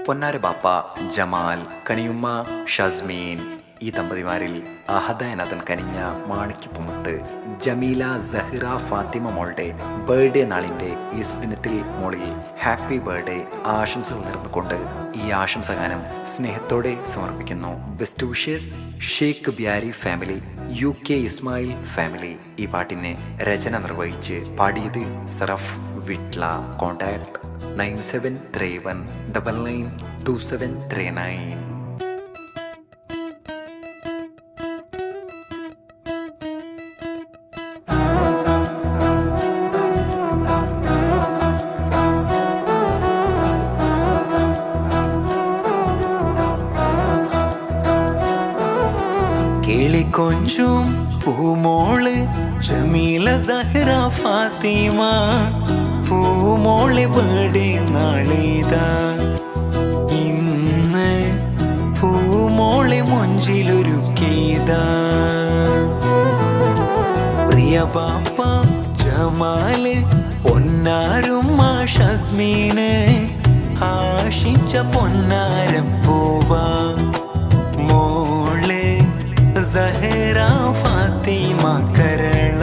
പൊന്നാര ബാപ്പ ജമാൽ, കനിയുമ്മ ഷസ്മീൻ, ഈ ദമ്പതിമാരിൽ അഹദ എന്നതൻ കനിഞ്ഞ മാണിക്യപ്പുമുത്ത് ജമീല സഹിറ ഫാത്തിമ മോളുടെ ബർത്ത്ഡേ നാളിൻ്റെ ഈ സുദിനത്തിൽ മോളിൽ ഹാപ്പി ബർത്ത്ഡേ ആശംസകൾ നേർന്നുകൊണ്ട് ഈ ആശംസഗാനം സ്നേഹത്തോടെ സമർപ്പിക്കുന്നു. Best wishes Sheikh Beary family, UK Ismail family. ഈ പാട്ടിനെ രചന നിർവഹിച്ച് പാടിയത് സറഫ് വിട്ല. കോൺടാക്ട് 9731992739. കിളികൊഞ്ചും പൂമോള് ജമീല സഹ്റ ഫാത്തിമ, പൂമോളെ ബർത്ത്ഡേ നാളിതാ. ഇന്ന് പൂമോളെ മൊഞ്ചിലൊരുക്കിയതാ. പ്രിയ ബാപ്പ ജമാല്, പൊന്നാരുമ്മ ഷസ്മീന്, ആശിച്ച പൊന്നാരപ്പൂവാ മോളെ സഹ്റ ഫാത്തിമ കരള.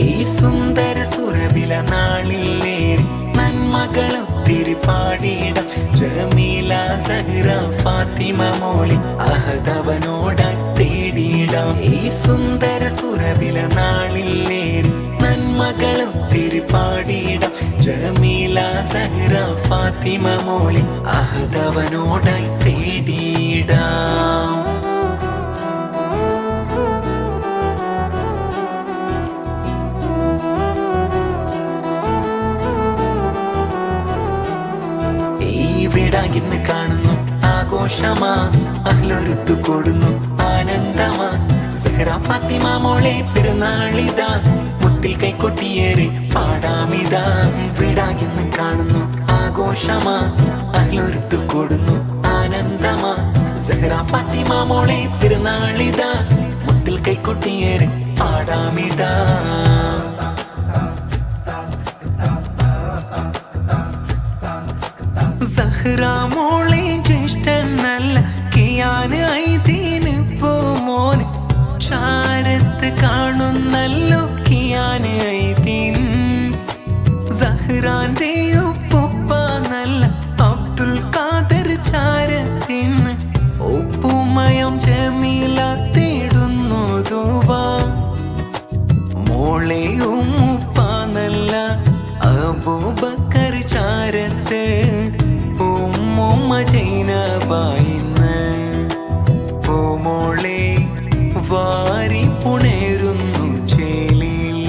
ഈ സുന്ദര സുരഭില നാളിലേറി നന്മകളൊത്തിരി പാടിയിടം ജമീല സഹ്റ ഫാത്തിമ മോളി അഹദവനോടായി തേടിയിടാം. ഈ സുന്ദര സുരഭില നാളിലേറി നന്മകളൊത്തിരി പാടിയിടം ജമീല സഹ്റ ഫാത്തിമ മോളി അഹദവനോടായി തേടിയിടാം. ഇന്ന് കാണുന്നു ആഘോഷമാ, അഹ്ലൊരുത്തു കൊടുന്നു ആനന്ദമാ. സഹ്റ ഫാത്തിമ മോളെ പെരുന്നാളിതാ, മുത്തിൽ കൈക്കൊട്ടിയേറി പാടാമിതാ. വിടാകിന്ന് കാണുന്നു ആഘോഷമാ, അഹ്ലൊരുത്തു കൊടുന്നു ആനന്ദമാ. സഹ്റ ഫാത്തിമ മോളെ പെരുന്നാളിതാ, മുത്തിൽ കൈക്കൊട്ടിയേറി പാടാമിതാ. സഹ്റ മോളെ ജ്യേഷ്ഠനല്ല കിയാന് ഐദീന് പൂമോന്, ചാരത്ത് കാണുന്നല്ലോ കിയാന് ഐദീൻ. സഹ്റാന്റെ ഉപ്പുപ്പ നല്ല അബ്ദുൽ ഖാദർ ചാരത്തിന്, ഉപ്പുമയം ജമീല തേടുന്നു ദുവാ. മോളെ ഉമ്മുപ്പ നല്ല അബൂബക്കർ ചാരത്ത്, ഉമ്മുമ്മ ജൈനബായിന്ന്. പൂമോളെ വാരി പുണരുന്നു ചേലിൽ.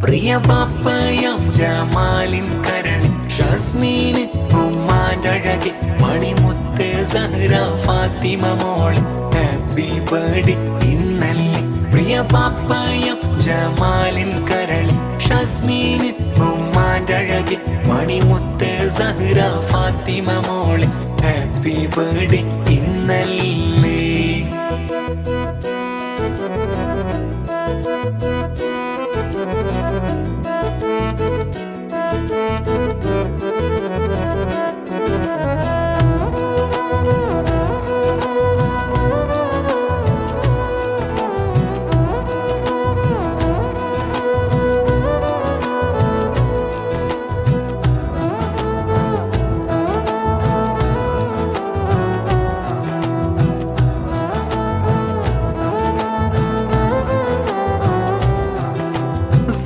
പ്രിയ ബാപ്പയാം ജമാലിൻ കരളിൽ ഷസ്മീന്, ഉമ്മാൻ്റെ അഴകെ മണിമുത്ത് സഹ്റ ഫാത്തിമ മോളെ ഹാപ്പി ബർത്ത്ഡേ ഇന്നല്ലേ. പ്രിയ ബാപ്പയാം ജമാലിൻ കരളിൽ ഷസ്മീന്, ഉമ്മാൻ്റെ അഴകെ മണിമുത്ത് സഹ്റ ഫാത്തിമ മോളെ ഹാപ്പി ബർത്ത്ഡേ ഇന്നല്ലേ.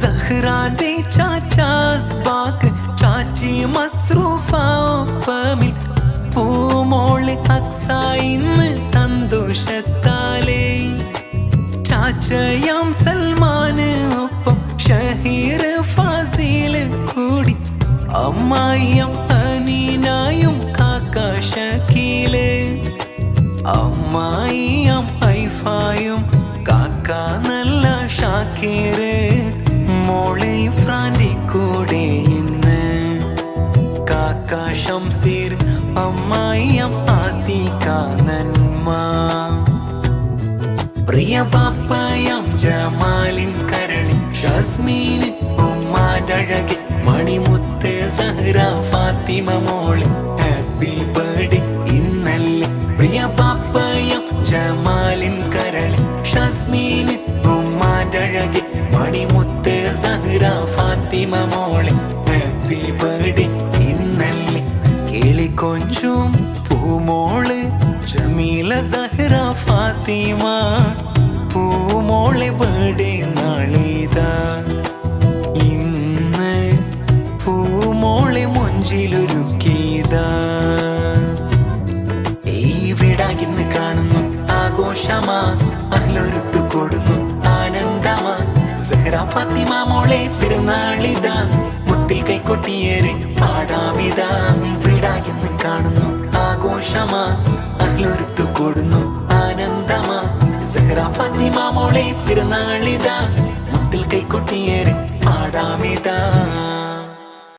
സഹ്റാന്റെ ചാച്ചാസ് ബാക്ക്, ചാച്ചി മസ്റൂഫ ഒപ്പമിൽ. പൂമോള് അക്സ ഇന്ന് സന്തോഷത്താലേ. ചാച്ചയാം സൽമാന് ഒപ്പം ഷഹീർ ഫാസില് കൂടി, അമ്മായിയം അനീനായും കാക്ക ഷക്കീല്. അമ്മായിയം ഐഫായും കാക്ക നല്ല ഷാക്കീറ്. മോളെ ഫ്രാൻ്റെ കൂടെ ഇന്ന് കാക്ക ഷംസീർ, അമ്മായിയം ആതിക നന്മ. പ്രിയ ബാപ്പയാം ജമാലിൻ കരളിൽ ഷസ്മീന്, ഉമ്മാൻ്റെ അഴകെ മണിമുത്ത് സഹ്റ സഹ്റ ഫാത്തിമ മോളെ ഹാപ്പി ബർത്ത്ഡേ ഇന്നല്ലേ പ്രിയ പാപ്പയം ജമാലിൻ കരള് ഷസ്മീന് ഉമ്മാൻ്റെ അഴകെ മണിമുത്ത് സഹ്റ ഫാത്തിമ മോളെ ഹാപ്പി ബർത്ത്ഡേ ഇന്നല്ലേ കിളികൊഞ്ചും പൂമോള് ജമീല സഹ്റ ഫാത്തിമ പൂമോളെ ബർത്ത്ഡേ നാളിതാ ഇന്ന് പൂമോളെ മുഞ്ചിലൊരുക്കിയതാ ഈ വിടാകിന്ന് കാണുന്നു ആഘോഷമാ അല്ലൊരുത്തു കൊടുന്നു ആനന്ദമാ സഹ്റ ഫാത്തിമ മോളെ പെരുന്നാളിതാ മുത്തിൽ കൈക്കൊട്ടിയേറെ പാടാമിതാ വിടാകിന്ന് കാണുന്നു ആഘോഷമാ അല്ലൊരുത്തു കൊടുന്നു ആനന്ദമാ സഹ്റ ഫാത്തിമ മോളെ പെരുന്നാളിതാ മുത്തിൽ കൈക്കൊട്ടിയേറെ പാടാമിതാ